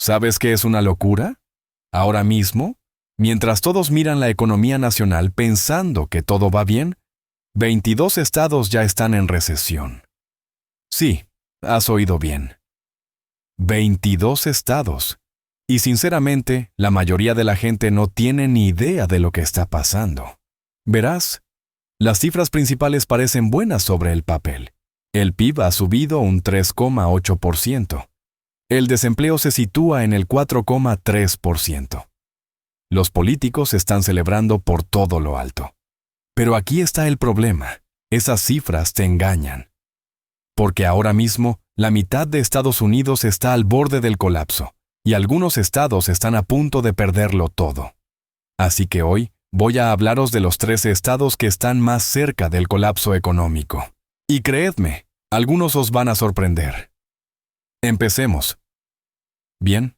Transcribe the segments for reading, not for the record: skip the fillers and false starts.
¿Sabes qué es una locura? Ahora mismo, mientras todos miran la economía nacional pensando que todo va bien, 22 estados ya están en recesión. Sí, has oído bien. 22 estados. Y sinceramente, la mayoría de la gente no tiene ni idea de lo que está pasando. Verás, las cifras principales parecen buenas sobre el papel. El PIB ha subido un 3,8%. El desempleo se sitúa en el 4,3%. Los políticos están celebrando por todo lo alto. Pero aquí está el problema. Esas cifras te engañan. Porque ahora mismo, la mitad de Estados Unidos está al borde del colapso, y algunos estados están a punto de perderlo todo. Así que hoy voy a hablaros de los 13 estados que están más cerca del colapso económico. Y creedme, algunos os van a sorprender. Empecemos. Bien.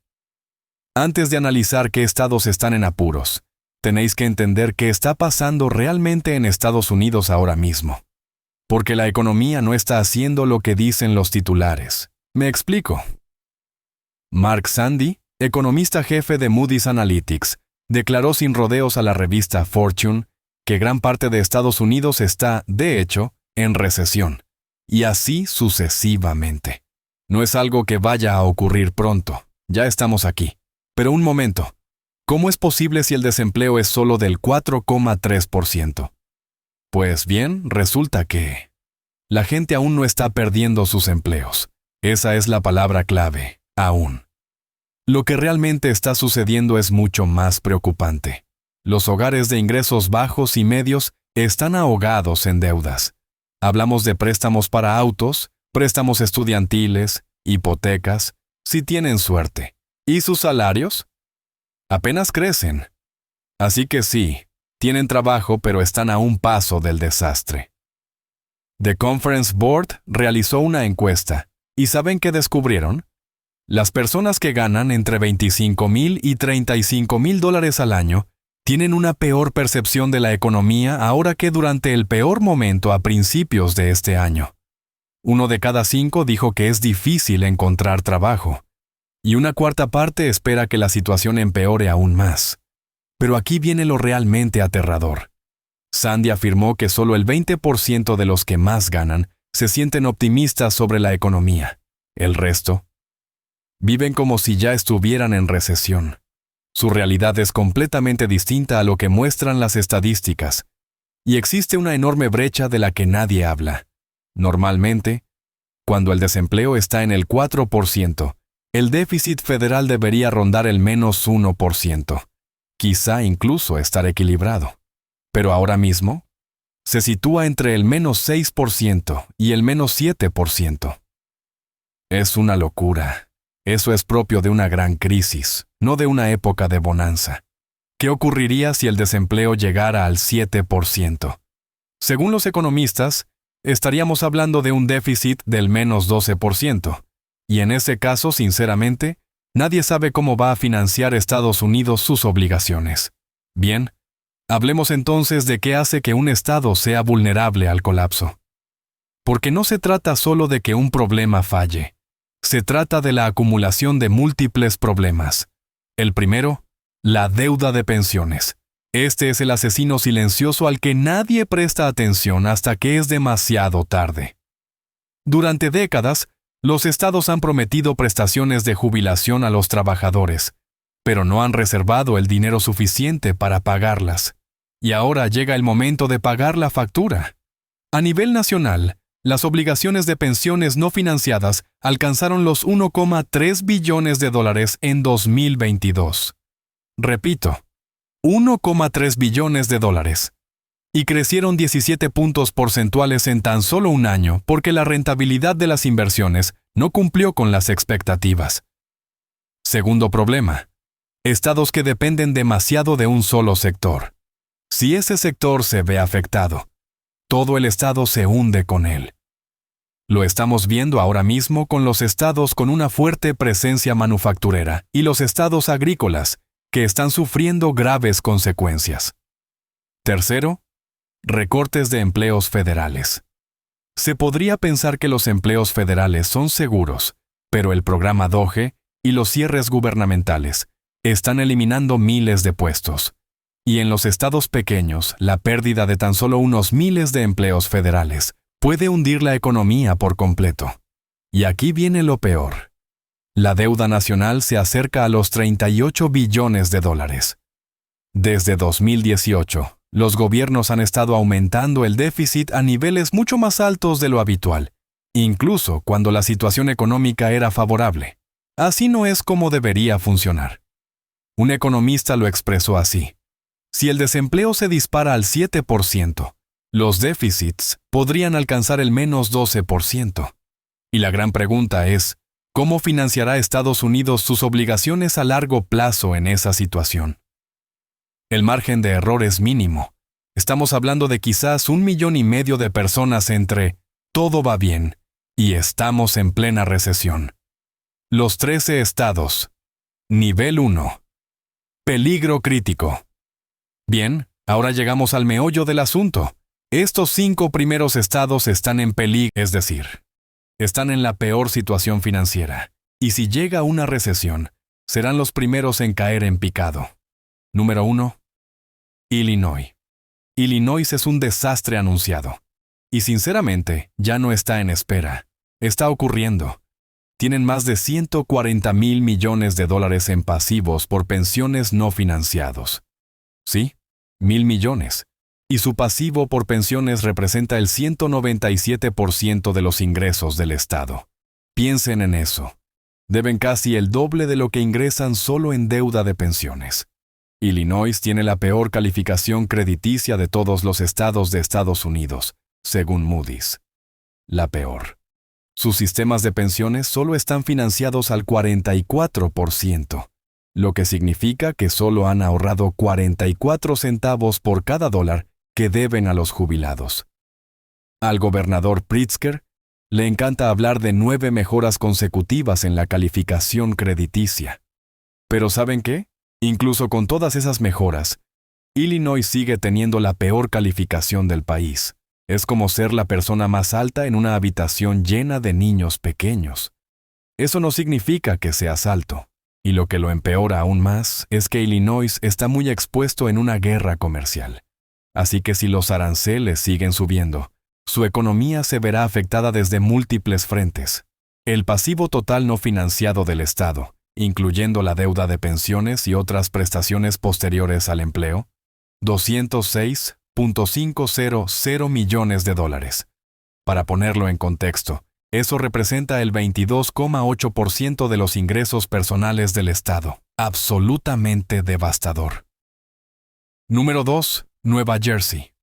Antes de analizar qué estados están en apuros, tenéis que entender qué está pasando realmente en Estados Unidos ahora mismo. Porque la economía no está haciendo lo que dicen los titulares. Me explico. Mark Zandi, economista jefe de Moody's Analytics, declaró sin rodeos a la revista Fortune que gran parte de Estados Unidos está, de hecho, en recesión. Y así sucesivamente. No es algo que vaya a ocurrir pronto. Ya estamos aquí. Pero un momento. ¿Cómo es posible si el desempleo es solo del 4,3%? Pues bien, resulta que la gente aún no está perdiendo sus empleos. Esa es la palabra clave, aún. Lo que realmente está sucediendo es mucho más preocupante. Los hogares de ingresos bajos y medios están ahogados en deudas. Hablamos de préstamos para autos, préstamos estudiantiles, hipotecas, si tienen suerte. ¿Y sus salarios? Apenas crecen. Así que sí, tienen trabajo, pero están a un paso del desastre. The Conference Board realizó una encuesta, ¿y saben qué descubrieron? Las personas que ganan entre $25,000 y $35,000 al año tienen una peor percepción de la economía ahora que durante el peor momento a principios de este año. 1 de cada 5 dijo que es difícil encontrar trabajo, y una cuarta parte espera que la situación empeore aún más. Pero aquí viene lo realmente aterrador. Zandi afirmó que solo el 20% de los que más ganan se sienten optimistas sobre la economía. El resto viven como si ya estuvieran en recesión. Su realidad es completamente distinta a lo que muestran las estadísticas, y existe una enorme brecha de la que nadie habla. Normalmente, cuando el desempleo está en el 4%, el déficit federal debería rondar el menos 1%, quizá incluso estar equilibrado. Pero ahora mismo, se sitúa entre el menos 6% y el menos 7%. Es una locura. Eso es propio de una gran crisis, no de una época de bonanza. ¿Qué ocurriría si el desempleo llegara al 7%? Según los economistas, estaríamos hablando de un déficit del menos 12%. Y en ese caso, sinceramente, nadie sabe cómo va a financiar Estados Unidos sus obligaciones. Bien, hablemos entonces de qué hace que un estado sea vulnerable al colapso. Porque no se trata solo de que un problema falle. Se trata de la acumulación de múltiples problemas. El primero, la deuda de pensiones. Este es el asesino silencioso al que nadie presta atención hasta que es demasiado tarde. Durante décadas, los estados han prometido prestaciones de jubilación a los trabajadores, pero no han reservado el dinero suficiente para pagarlas. Y ahora llega el momento de pagar la factura. A nivel nacional, las obligaciones de pensiones no financiadas alcanzaron los $1,3 billones en 2022. Repito, $1,3 billones. Y crecieron 17 puntos porcentuales en tan solo un año porque la rentabilidad de las inversiones no cumplió con las expectativas. Segundo problema, estados que dependen demasiado de un solo sector. Si ese sector se ve afectado, todo el estado se hunde con él. Lo estamos viendo ahora mismo con los estados con una fuerte presencia manufacturera y los estados agrícolas, que están sufriendo graves consecuencias. Tercero, recortes de empleos federales. Se podría pensar que los empleos federales son seguros, pero el programa DOGE, y los cierres gubernamentales están eliminando miles de puestos. Y en los estados pequeños, la pérdida de tan solo unos miles de empleos federales puede hundir la economía por completo. Y aquí viene lo peor. La deuda nacional se acerca a los 38 billones de dólares. Desde 2018, los gobiernos han estado aumentando el déficit a niveles mucho más altos de lo habitual, incluso cuando la situación económica era favorable. Así no es como debería funcionar. Un economista lo expresó así: si el desempleo se dispara al 7%, los déficits podrían alcanzar el menos 12%. Y la gran pregunta es, ¿cómo financiará Estados Unidos sus obligaciones a largo plazo en esa situación? El margen de error es mínimo. Estamos hablando de quizás 1,5 millones de personas entre todo va bien y estamos en plena recesión. Los 13 estados. Nivel 1. Peligro crítico. Bien, ahora llegamos al meollo del asunto. Estos 5 primeros estados están en peligro, es decir, están en la peor situación financiera. Y si llega una recesión, serán los primeros en caer en picado. Número 1. Illinois. Illinois es un desastre anunciado. Y sinceramente, ya no está en espera. Está ocurriendo. Tienen más de 140,000 millones de dólares en pasivos por pensiones no financiados. Sí, 1,000 millones. Y su pasivo por pensiones representa el 197% de los ingresos del Estado. Piensen en eso. Deben casi el doble de lo que ingresan solo en deuda de pensiones. Illinois tiene la peor calificación crediticia de todos los estados de Estados Unidos, según Moody's. La peor. Sus sistemas de pensiones solo están financiados al 44%, lo que significa que solo han ahorrado 44 centavos por cada dólar que deben a los jubilados. Al gobernador Pritzker le encanta hablar de 9 mejoras consecutivas en la calificación crediticia. Pero ¿saben qué? Incluso con todas esas mejoras, Illinois sigue teniendo la peor calificación del país. Es como ser la persona más alta en una habitación llena de niños pequeños. Eso no significa que seas alto. Y lo que lo empeora aún más es que Illinois está muy expuesto en una guerra comercial. Así que si los aranceles siguen subiendo, su economía se verá afectada desde múltiples frentes. El pasivo total no financiado del Estado, incluyendo la deuda de pensiones y otras prestaciones posteriores al empleo, 206,500 millones de dólares. Para ponerlo en contexto, eso representa el 22,8% de los ingresos personales del Estado. Absolutamente devastador. Número 2. Nueva Jersey.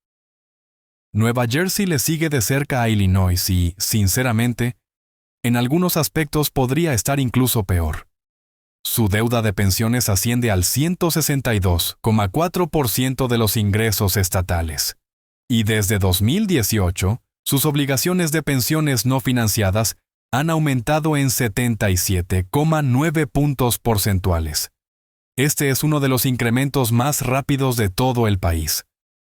Nueva Jersey le sigue de cerca a Illinois y, sinceramente, en algunos aspectos podría estar incluso peor. Su deuda de pensiones asciende al 162,4% de los ingresos estatales. Y desde 2018, sus obligaciones de pensiones no financiadas han aumentado en 77,9 puntos porcentuales. Este es uno de los incrementos más rápidos de todo el país.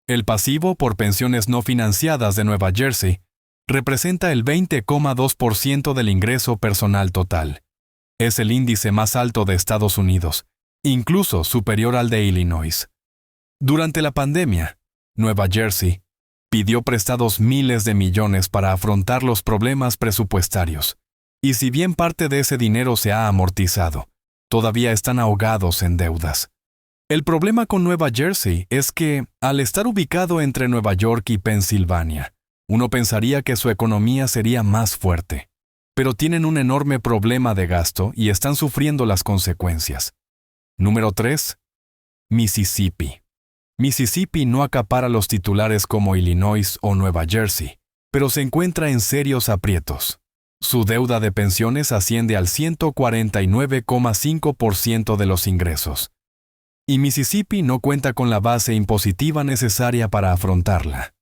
El pasivo por pensiones no financiadas de Nueva Jersey representa el 20,2% del ingreso personal total. Es el índice más alto de Estados Unidos, incluso superior al de Illinois. Durante la pandemia, Nueva Jersey pidió prestados miles de millones para afrontar los problemas presupuestarios, y si bien parte de ese dinero se ha amortizado, todavía están ahogados en deudas. El problema con Nueva Jersey es que, al estar ubicado entre Nueva York y Pensilvania, uno pensaría que su economía sería más fuerte. Pero tienen un enorme problema de gasto y están sufriendo las consecuencias. Número 3. Mississippi. Mississippi no acapara los titulares como Illinois o Nueva Jersey, pero se encuentra en serios aprietos. Su deuda de pensiones asciende al 149,5% de los ingresos. Y Mississippi no cuenta con la base impositiva necesaria para afrontarla.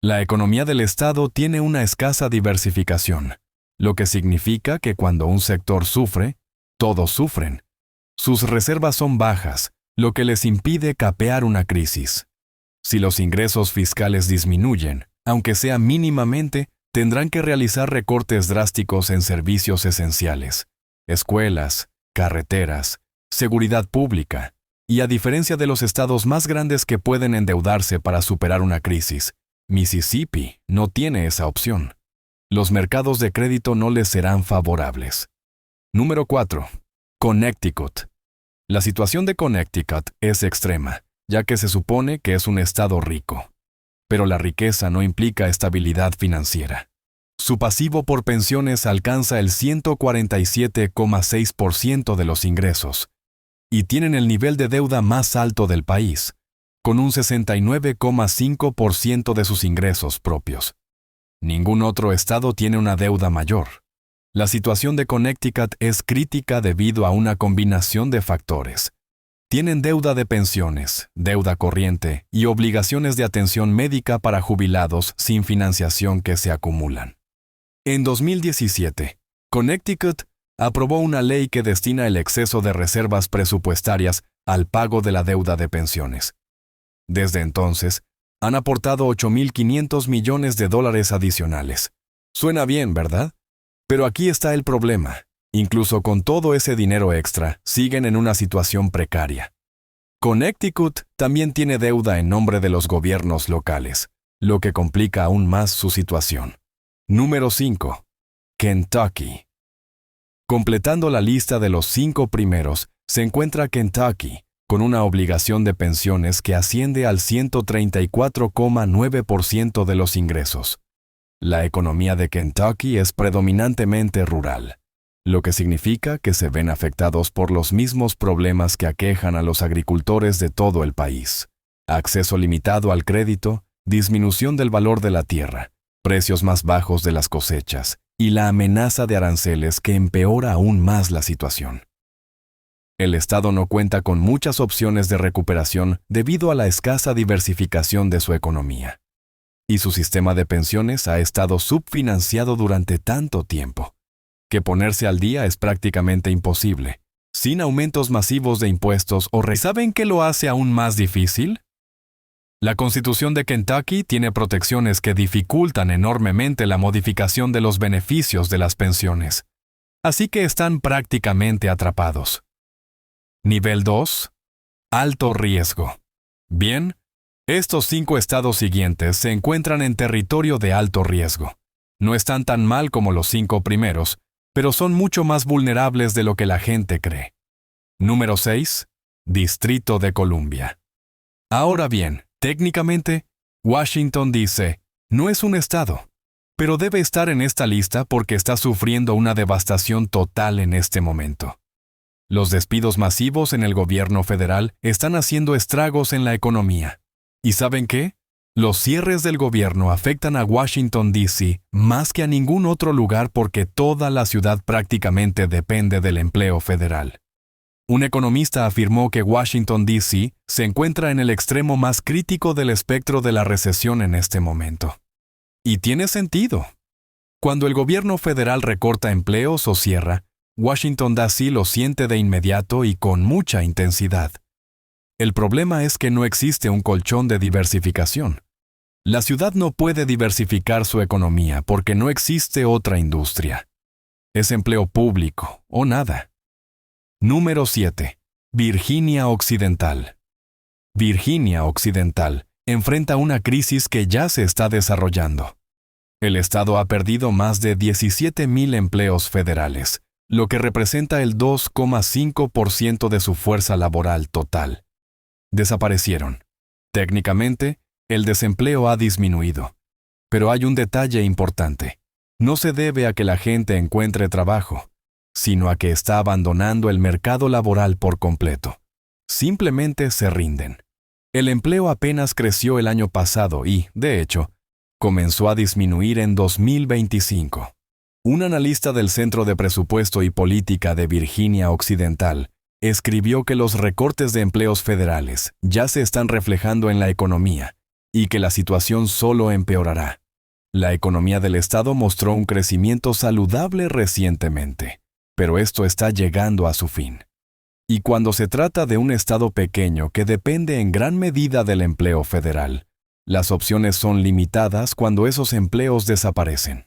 La economía del estado tiene una escasa diversificación, lo que significa que cuando un sector sufre, todos sufren. Sus reservas son bajas, lo que les impide capear una crisis. Si los ingresos fiscales disminuyen, aunque sea mínimamente, tendrán que realizar recortes drásticos en servicios esenciales, escuelas, carreteras, seguridad pública, y a diferencia de los estados más grandes que pueden endeudarse para superar una crisis, Mississippi no tiene esa opción. Los mercados de crédito no les serán favorables. Número 4. Connecticut. La situación de Connecticut es extrema, ya que se supone que es un estado rico. Pero la riqueza no implica estabilidad financiera. Su pasivo por pensiones alcanza el 147,6% de los ingresos, y tienen el nivel de deuda más alto del país, con un 69,5% de sus ingresos propios. Ningún otro estado tiene una deuda mayor. La situación de Connecticut es crítica debido a una combinación de factores. Tienen deuda de pensiones, deuda corriente y obligaciones de atención médica para jubilados sin financiación que se acumulan. En 2017, Connecticut aprobó una ley que destina el exceso de reservas presupuestarias al pago de la deuda de pensiones. Desde entonces, han aportado $8.500 millones adicionales. Suena bien, ¿verdad? Pero aquí está el problema. Incluso con todo ese dinero extra, siguen en una situación precaria. Connecticut también tiene deuda en nombre de los gobiernos locales, lo que complica aún más su situación. Número 5. Kentucky. Completando la lista de los 5 primeros, se encuentra Kentucky, con una obligación de pensiones que asciende al 134,9% de los ingresos. La economía de Kentucky es predominantemente rural, lo que significa que se ven afectados por los mismos problemas que aquejan a los agricultores de todo el país. Acceso limitado al crédito, disminución del valor de la tierra, precios más bajos de las cosechas y la amenaza de aranceles que empeora aún más la situación. El Estado no cuenta con muchas opciones de recuperación debido a la escasa diversificación de su economía. Y su sistema de pensiones ha estado subfinanciado durante tanto tiempo, que ponerse al día es prácticamente imposible, sin aumentos masivos de impuestos o ¿Saben qué lo hace aún más difícil? La Constitución de Kentucky tiene protecciones que dificultan enormemente la modificación de los beneficios de las pensiones, así que están prácticamente atrapados. Nivel 2. Alto riesgo. Bien, estos 5 estados siguientes se encuentran en territorio de alto riesgo. No están tan mal como los 5 primeros, pero son mucho más vulnerables de lo que la gente cree. Número 6. Distrito de Columbia. Ahora bien, técnicamente, Washington D.C. no es un estado, pero debe estar en esta lista porque está sufriendo una devastación total en este momento. Los despidos masivos en el gobierno federal están haciendo estragos en la economía. ¿Y saben qué? Los cierres del gobierno afectan a Washington, D.C. más que a ningún otro lugar porque toda la ciudad prácticamente depende del empleo federal. Un economista afirmó que Washington, D.C. se encuentra en el extremo más crítico del espectro de la recesión en este momento. Y tiene sentido. Cuando el gobierno federal recorta empleos o cierra, Washington, D.C. lo siente de inmediato y con mucha intensidad. El problema es que no existe un colchón de diversificación. La ciudad no puede diversificar su economía porque no existe otra industria. Es empleo público o nada. Número 7. Virginia Occidental. Virginia Occidental enfrenta una crisis que ya se está desarrollando. El estado ha perdido más de 17,000 empleos federales, lo que representa el 2,5% de su fuerza laboral total. Desaparecieron. Técnicamente, el desempleo ha disminuido. Pero hay un detalle importante. No se debe a que la gente encuentre trabajo, sino a que está abandonando el mercado laboral por completo. Simplemente se rinden. El empleo apenas creció el año pasado y, de hecho, comenzó a disminuir en 2025. Un analista del Centro de Presupuesto y Política de Virginia Occidental escribió que los recortes de empleos federales ya se están reflejando en la economía y que la situación solo empeorará. La economía del estado mostró un crecimiento saludable recientemente, pero esto está llegando a su fin. Y cuando se trata de un estado pequeño que depende en gran medida del empleo federal, las opciones son limitadas cuando esos empleos desaparecen.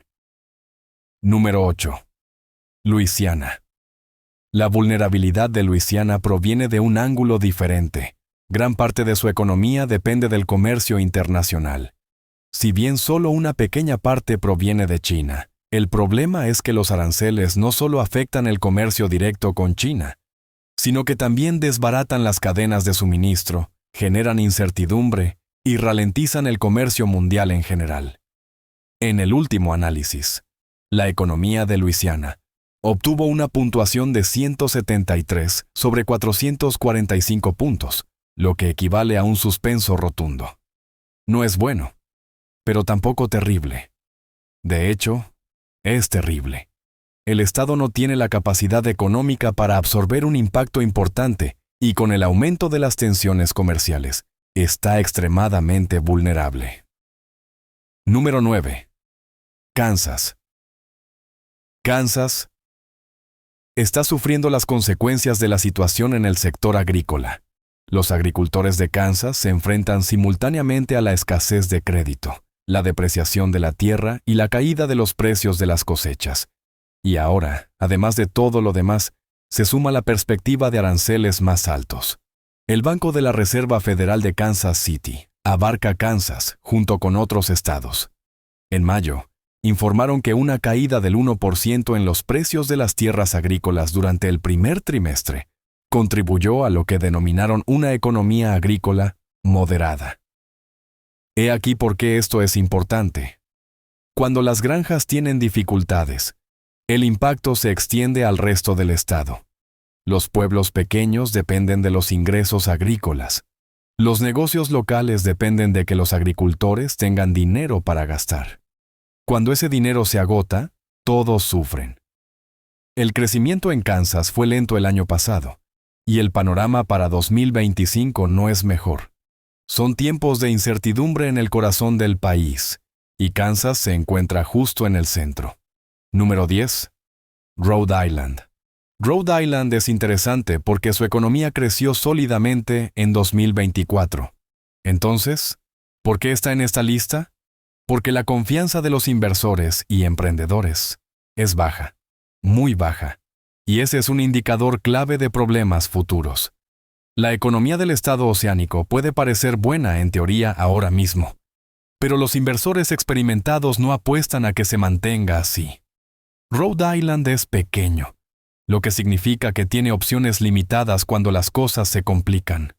Número 8. Luisiana. La vulnerabilidad de Luisiana proviene de un ángulo diferente. Gran parte de su economía depende del comercio internacional. Si bien solo una pequeña parte proviene de China, el problema es que los aranceles no solo afectan el comercio directo con China, sino que también desbaratan las cadenas de suministro, generan incertidumbre y ralentizan el comercio mundial en general. En el último análisis, la economía de Luisiana obtuvo una puntuación de 173 sobre 445 puntos, lo que equivale a un suspenso rotundo. No es bueno, pero tampoco terrible. De hecho, es terrible. El Estado no tiene la capacidad económica para absorber un impacto importante y con el aumento de las tensiones comerciales, está extremadamente vulnerable. Número 9. Kansas. Kansas está sufriendo las consecuencias de la situación en el sector agrícola. Los agricultores de Kansas se enfrentan simultáneamente a la escasez de crédito, la depreciación de la tierra y la caída de los precios de las cosechas. Y ahora, además de todo lo demás, se suma la perspectiva de aranceles más altos. El Banco de la Reserva Federal de Kansas City abarca Kansas junto con otros estados. En mayo, informaron que una caída del 1% en los precios de las tierras agrícolas durante el primer trimestre contribuyó a lo que denominaron una economía agrícola moderada. He aquí por qué esto es importante. Cuando las granjas tienen dificultades, el impacto se extiende al resto del estado. Los pueblos pequeños dependen de los ingresos agrícolas. Los negocios locales dependen de que los agricultores tengan dinero para gastar. Cuando ese dinero se agota, todos sufren. El crecimiento en Kansas fue lento el año pasado, y el panorama para 2025 no es mejor. Son tiempos de incertidumbre en el corazón del país, y Kansas se encuentra justo en el centro. Número 10. Rhode Island. Rhode Island es interesante porque su economía creció sólidamente en 2024. Entonces, ¿por qué está en esta lista? Porque la confianza de los inversores y emprendedores es baja, muy baja, y ese es un indicador clave de problemas futuros. La economía del estado oceánico puede parecer buena en teoría ahora mismo, pero los inversores experimentados no apuestan a que se mantenga así. Rhode Island es pequeño, lo que significa que tiene opciones limitadas cuando las cosas se complican.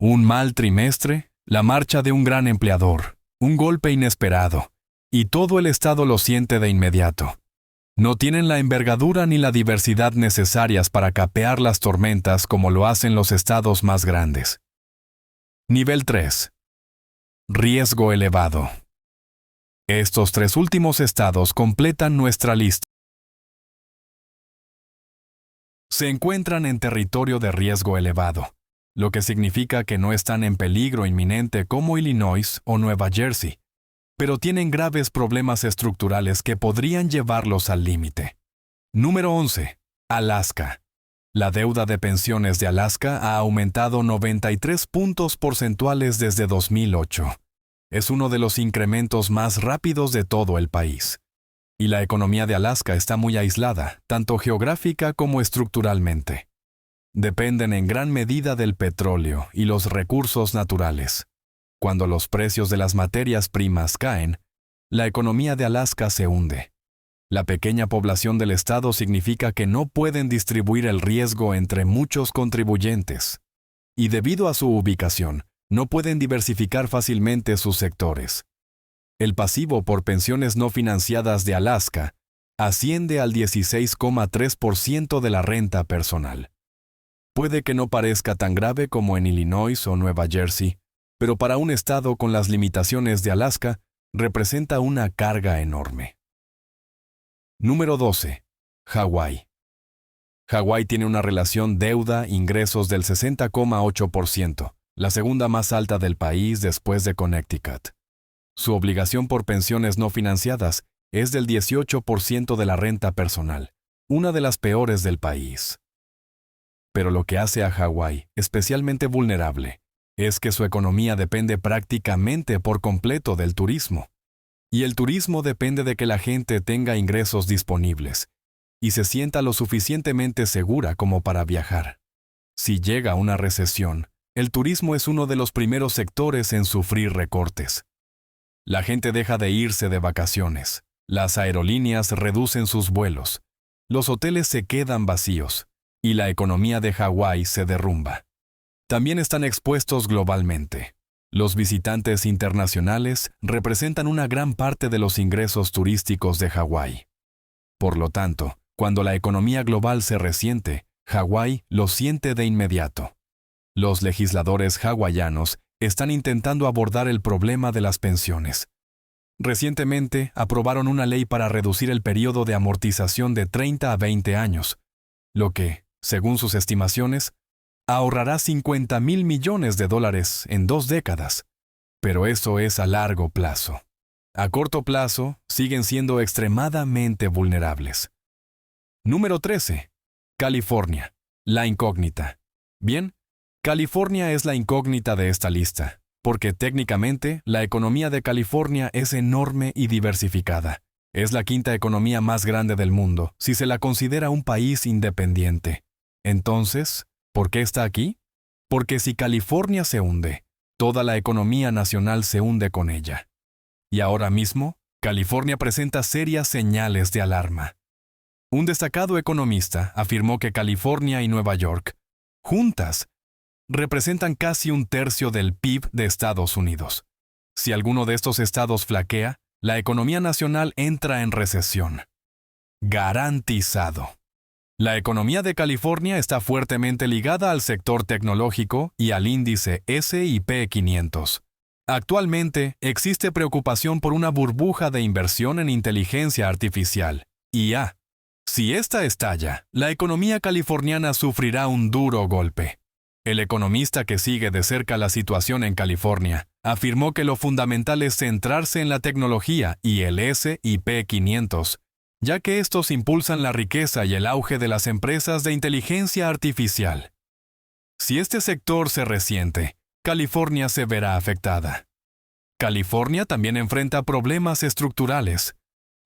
Un mal trimestre, la marcha de un gran empleador, un golpe inesperado, y todo el estado lo siente de inmediato. No tienen la envergadura ni la diversidad necesarias para capear las tormentas como lo hacen los estados más grandes. Nivel 3. Riesgo elevado. Estos tres últimos estados completan nuestra lista. Se encuentran en territorio de riesgo elevado, lo que significa que no están en peligro inminente como Illinois o Nueva Jersey, pero tienen graves problemas estructurales que podrían llevarlos al límite. Número 11. Alaska. La deuda de pensiones de Alaska ha aumentado 93 puntos porcentuales desde 2008. Es uno de los incrementos más rápidos de todo el país. Y la economía de Alaska está muy aislada, tanto geográfica como estructuralmente. Dependen en gran medida del petróleo y los recursos naturales. Cuando los precios de las materias primas caen, la economía de Alaska se hunde. La pequeña población del estado significa que no pueden distribuir el riesgo entre muchos contribuyentes. Y debido a su ubicación, no pueden diversificar fácilmente sus sectores. El pasivo por pensiones no financiadas de Alaska asciende al 16,3% de la renta personal. Puede que no parezca tan grave como en Illinois o Nueva Jersey, pero para un estado con las limitaciones de Alaska, representa una carga enorme. Número 12. Hawái. Hawái tiene una relación deuda-ingresos del 60,8%, la segunda más alta del país después de Connecticut. Su obligación por pensiones no financiadas es del 18% de la renta personal, una de las peores del país. Pero lo que hace a Hawái especialmente vulnerable es que su economía depende prácticamente por completo del turismo. Y el turismo depende de que la gente tenga ingresos disponibles. y se sienta lo suficientemente segura como para viajar. Si llega una recesión, el turismo es uno de los primeros sectores en sufrir recortes. La gente deja de irse de vacaciones, las aerolíneas reducen sus vuelos, los hoteles se quedan vacíos, y la economía de Hawái se derrumba. También están expuestos globalmente. Los visitantes internacionales representan una gran parte de los ingresos turísticos de Hawái. Por lo tanto, cuando la economía global se resiente, Hawái lo siente de inmediato. Los legisladores hawaianos están intentando abordar el problema de las pensiones. Recientemente aprobaron una ley para reducir el periodo de amortización de 30 a 20 años, lo que, según sus estimaciones, ahorrará $50,000 millones en 2 décadas. Pero eso es a largo plazo. A corto plazo, siguen siendo extremadamente vulnerables. Número 13. California, la incógnita. Bien, California es la incógnita de esta lista, porque técnicamente la economía de California es enorme y diversificada. Es la quinta economía más grande del mundo, si se la considera un país independiente. Entonces, ¿por qué está aquí? Porque si California se hunde, toda la economía nacional se hunde con ella. Y ahora mismo, California presenta serias señales de alarma. Un destacado economista afirmó que California y Nueva York, juntas, representan casi un tercio del PIB de Estados Unidos. Si alguno de estos estados flaquea, la economía nacional entra en recesión. Garantizado. La economía de California está fuertemente ligada al sector tecnológico y al índice S&P 500. Actualmente existe preocupación por una burbuja de inversión en inteligencia artificial, IA. Si esta estalla, la economía californiana sufrirá un duro golpe. El economista que sigue de cerca la situación en California afirmó que lo fundamental es centrarse en la tecnología y el S&P 500, ya que estos impulsan la riqueza y el auge de las empresas de inteligencia artificial. Si este sector se resiente, California se verá afectada. California también enfrenta problemas estructurales,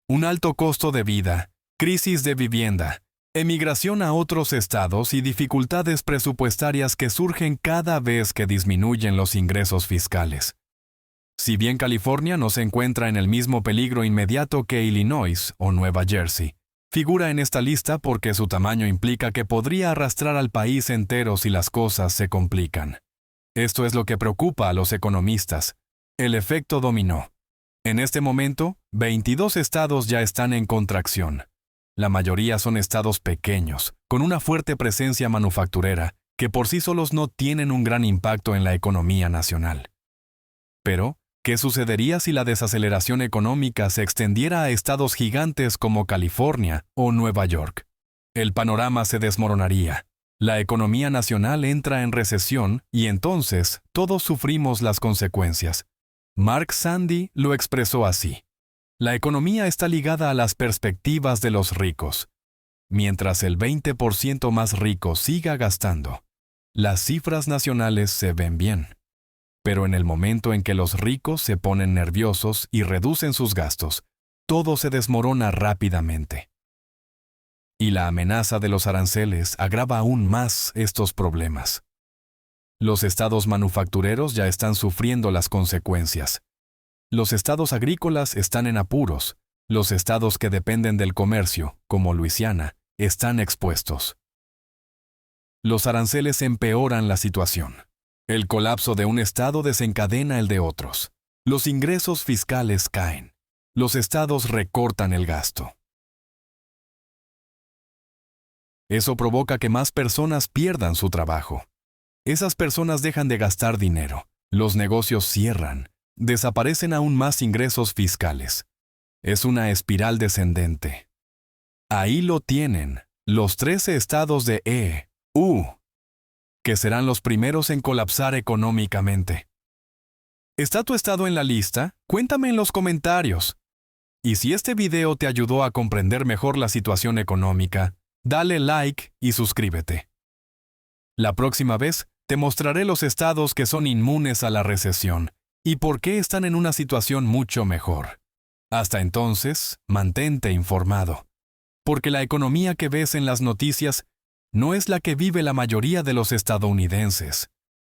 un alto costo de vida, crisis de vivienda, emigración a otros estados y dificultades presupuestarias que surgen cada vez que disminuyen los ingresos fiscales. Si bien California no se encuentra en el mismo peligro inmediato que Illinois o Nueva Jersey, figura en esta lista porque su tamaño implica que podría arrastrar al país entero si las cosas se complican. Esto es lo que preocupa a los economistas, el efecto dominó. En este momento, 22 estados ya están en contracción. La mayoría son estados pequeños, con una fuerte presencia manufacturera, que por sí solos no tienen un gran impacto en la economía nacional. Pero, ¿qué sucedería si la desaceleración económica se extendiera a estados gigantes como California o Nueva York? El panorama se desmoronaría. La economía nacional entra en recesión y entonces todos sufrimos las consecuencias. Mark Zandi lo expresó así. La economía está ligada a las perspectivas de los ricos. Mientras el 20% más rico siga gastando, las cifras nacionales se ven bien. Pero en el momento en que los ricos se ponen nerviosos y reducen sus gastos, todo se desmorona rápidamente. Y la amenaza de los aranceles agrava aún más estos problemas. Los estados manufactureros ya están sufriendo las consecuencias. Los estados agrícolas están en apuros. Los estados que dependen del comercio, como Luisiana, están expuestos. Los aranceles empeoran la situación. El colapso de un estado desencadena el de otros. Los ingresos fiscales caen. Los estados recortan el gasto. Eso provoca que más personas pierdan su trabajo. Esas personas dejan de gastar dinero. Los negocios cierran. Desaparecen aún más ingresos fiscales. Es una espiral descendente. Ahí lo tienen, los 13 estados de EU, que serán los primeros en colapsar económicamente. ¿Está tu estado en la lista? Cuéntame en los comentarios. Y si este video te ayudó a comprender mejor la situación económica, dale like y suscríbete. La próxima vez te mostraré los estados que son inmunes a la recesión y por qué están en una situación mucho mejor. Hasta entonces, mantente informado. Porque la economía que ves en las noticias no es la que vive la mayoría de los estadounidenses.